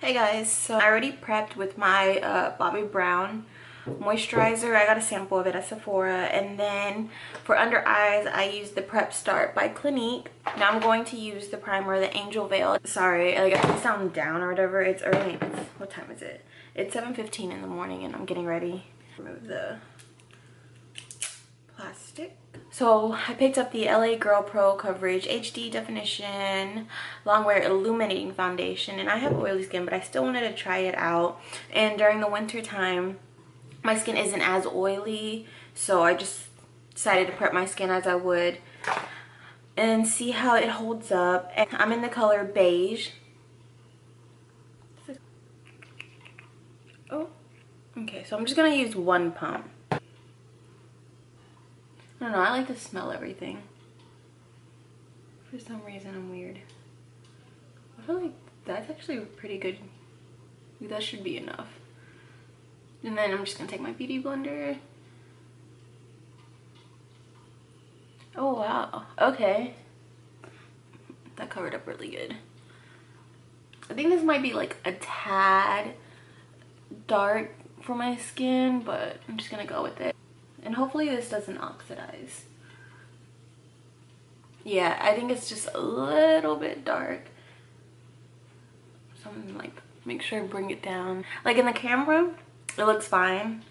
Hey guys, so I already prepped with my Bobbi Brown moisturizer. I got a sample of it at Sephora, and then for under eyes I used the Prep Start by Clinique. Now I'm going to use the primer, the Angel Veil. Sorry, like I sound down or whatever. It's early. What time is it? It's 7:15 in the morning and I'm getting ready. Remove the plastic. So I picked up the LA Girl Pro Coverage HD Definition Longwear Illuminating Foundation, and I have oily skin, but I still wanted to try it out. And during the winter time, my skin isn't as oily, so I just decided to prep my skin as I would and see how it holds up. And I'm in the color beige. Oh, okay, so I'm just gonna use one pump. I don't know, I like to smell everything. For some reason I'm weird. I feel like that's actually pretty good. That should be enough. And then I'm just gonna take my beauty blender. Oh wow, okay. That covered up really good. I think this might be like a tad dark for my skin, but I'm just gonna go with it. And hopefully this doesn't oxidize. Yeah, I think it's just a little bit dark. So I'm gonna like make sure I bring it down. Like in the camera, it looks fine.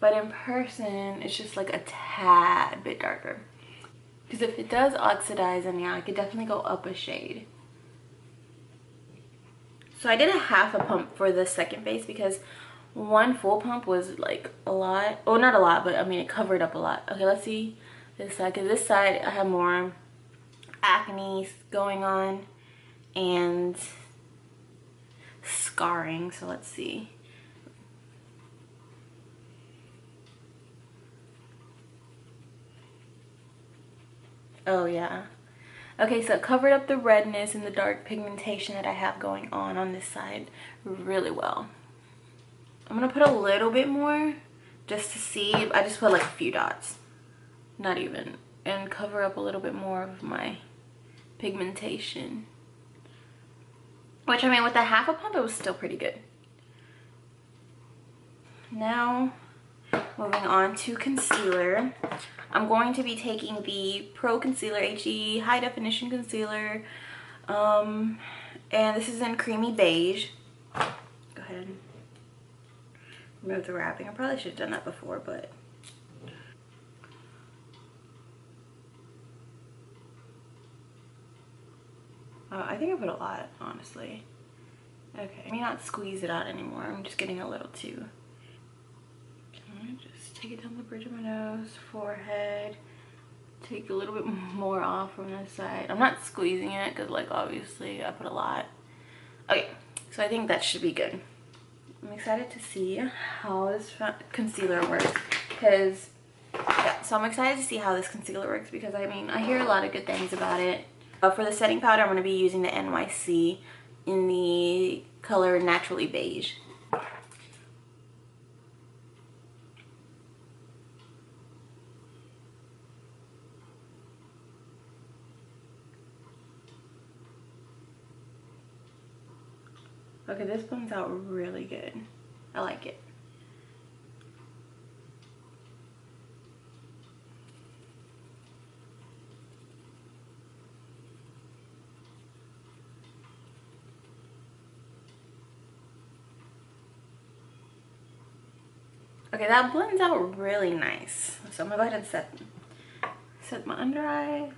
But in person, it's just like a tad bit darker. Because if it does oxidize, then yeah, I could definitely go up a shade. So I did a half a pump for the second base because one full pump was like a lot. Oh, not a lot, but I mean it covered up a lot. Okay, let's see this side, because this side I have more acne going on and scarring. So let's see. Oh yeah. Okay, so it covered up the redness and the dark pigmentation that I have going on this side really well. I'm gonna put a little bit more just to see. I just put like a few dots, not even, and cover up a little bit more of my pigmentation. Which, I mean, with a half a pump, it was still pretty good. Now, moving on to concealer. I'm going to be taking the Pro Concealer HD High Definition Concealer. And this is in Creamy Beige. Go ahead and remove the wrapping. I probably should have done that before, but... I think I put a lot, honestly. Okay, let me not squeeze it out anymore. I'm just getting a little too... I'm gonna just take it down the bridge of my nose, forehead. Take a little bit more off from this side. I'm not squeezing it because, like, obviously I put a lot. Okay, so I think that should be good. I'm excited to see how this concealer works because, yeah, so I'm excited to see how this concealer works because, I mean, I hear a lot of good things about it. For the setting powder, I'm going to be using the NYC in the color Naturally Beige. Okay, this blends out really good. I like it. Okay, that blends out really nice. So I'm gonna go ahead and set my under eye.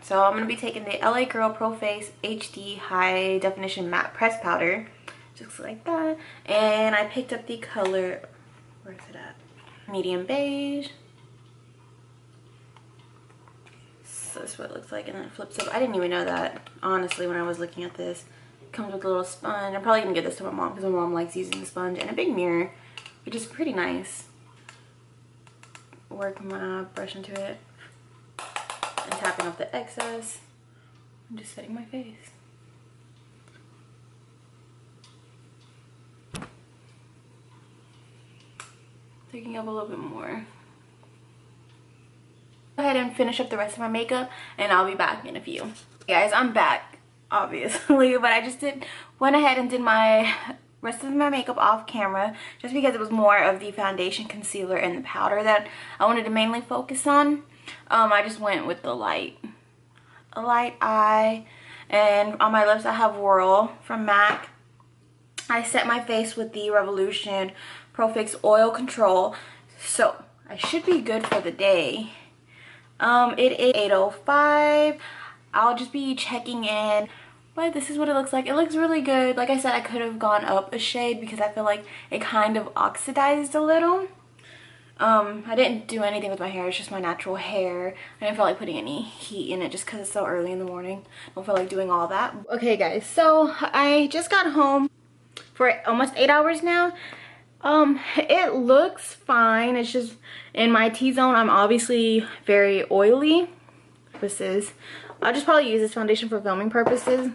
So I'm gonna be taking the LA Girl Pro Face HD High Definition Matte Press Powder, just like that. And I picked up the color, where is it at? Medium Beige. So this is what it looks like, and then it flips up. I didn't even know that, honestly, when I was looking at this. It comes with a little sponge. I'm probably gonna give this to my mom because my mom likes using the sponge, and a big mirror, which is pretty nice. Work my brush into it and tapping off the excess. I'm just setting my face. Taking up a little bit more. Go ahead and finish up the rest of my makeup and I'll be back in a few. Guys, I'm back, obviously, but I just went ahead and did my rest of my makeup off camera just because it was more of the foundation, concealer, and the powder that I wanted to mainly focus on. I just went with a light eye, and on my lips I have Whirl from MAC. I set my face with the Revolution Pro Fix Oil Control, so I should be good for the day. It is 8:05. I'll just be checking in, but this is what it looks like. It looks really good. Like I said, I could have gone up a shade because I feel like it kind of oxidized a little. I didn't do anything with my hair. It's just my natural hair. I didn't feel like putting any heat in it just because it's so early in the morning. I don't feel like doing all that. Okay guys, so I just got home for almost 8 hours now. It looks fine. It's just in my T-zone, I'm obviously very oily. I'll just probably use this foundation for filming purposes,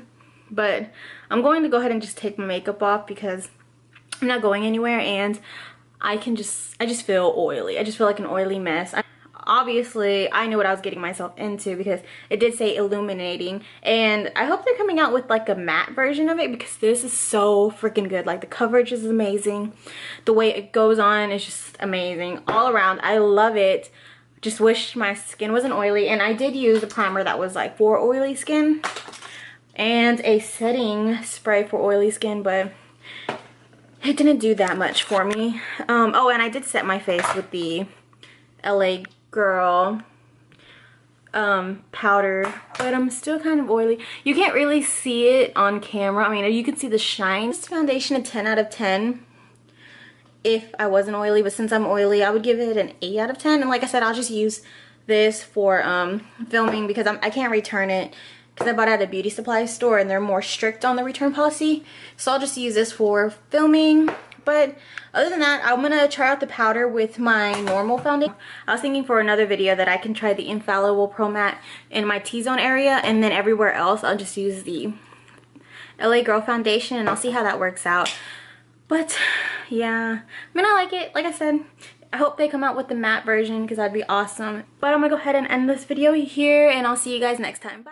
but I'm going to go ahead and just take my makeup off because I'm not going anywhere, and I just feel oily. I just feel like an oily mess. Obviously, I knew what I was getting myself into because it did say illuminating, and I hope they're coming out with like a matte version of it because this is so freaking good. Like the coverage is amazing. The way it goes on is just amazing all around. I love it. Just wish my skin wasn't oily, and I did use a primer that was like for oily skin and a setting spray for oily skin, but it didn't do that much for me. Oh, and I did set my face with the LA Girl powder, but I'm still kind of oily. You can't really see it on camera. I mean, you can see the shine. This foundation a 10 out of 10 if I wasn't oily, but since I'm oily, I would give it an 8 out of 10. And like I said, I'll just use this for filming because I can't return it because I bought it at a beauty supply store and they're more strict on the return policy. So I'll just use this for filming. But other than that, I'm gonna try out the powder with my normal foundation. I was thinking for another video that I can try the Infallible Pro Matte in my T-zone area, and then everywhere else I'll just use the LA Girl foundation, and I'll see how that works out. But yeah, I mean, I like it. Like I said, I hope they come out with the matte version because that'd be awesome. But I'm gonna go ahead and end this video here, and I'll see you guys next time. Bye.